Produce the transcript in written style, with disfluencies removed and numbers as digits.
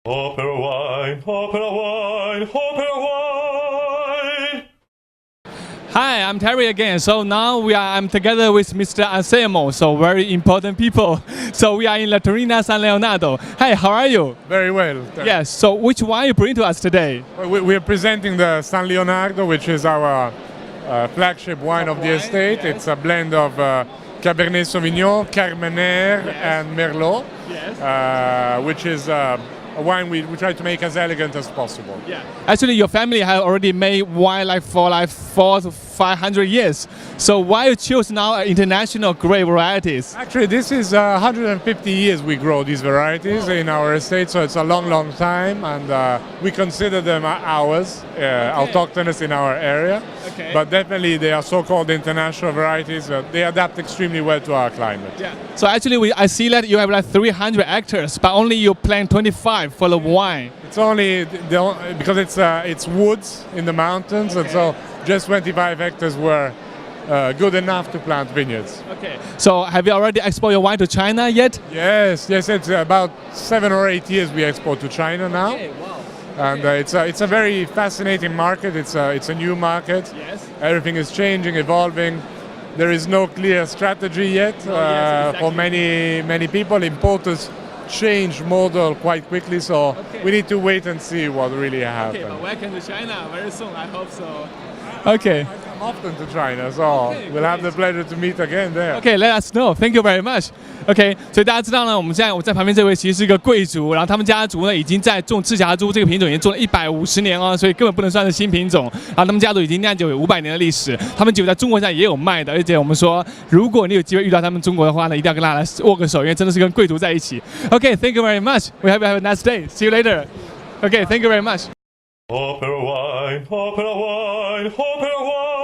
OperaWine, OperaWine, OperaWine. Hi, I'm Terry again. So now I'm together with Mr. Anselmo, so very important people. So we are in La Torina San Leonardo. Hi, how are you? Very well. Yes, so which wine you bring to us today? We are presenting the San Leonardo, which is our flagship wine of the estate. Yes. It's a blend of Cabernet Sauvignon, Carmener, and Merlot, which is a wine we try to make as elegant as possible. Yeah. Actually, your family has already made wine for 400 to 500 years. So why you choose now international great varieties? Actually, this is 150 years we grow these varieties in our estate, so it's a long, long time, and we consider them ours, autochthonous in our area. Okay. But definitely they are so-called international varieties. They adapt extremely well to our climate. Yeah. So actually, I see that you have like 300 hectares, but only you plant 25 for the wine. It's only because it's woods in the mountains, and so just 25 hectares were good enough to plant vineyards. Okay. So have you already exported your wine to China yet? Yes. It's about 7 or 8 years we export to China now. Okay, wow. And it's a very fascinating market. It's a new market. Yes. Everything is changing, evolving. There is no clear strategy yet exactly. for many people. Importers change model quite quickly, so we need to wait and see what really happens. Okay, but welcome to China very soon. I hope so. Okay. I come often to China, so we'll have the pleasure to meet again there. Okay, let us know. Thank you very much. OK， 所以大家知道呢，我在旁边这位其实是一个贵族，然后他们家族呢已经在种赤霞珠这个品种已经种了150年哦，所以根本不能算是新品种。然后他们家族已经酿酒有500年的历史，他们酒在中国上也有卖的，而且我们说，如果你有机会遇到他们中国的话呢，一定要跟他来握个手，因为真的是跟贵族在一起。OK，thank you very much. We hope you have a nice day. See you later. OK，thank you very much. OperaWine, OperaWine, OperaWine.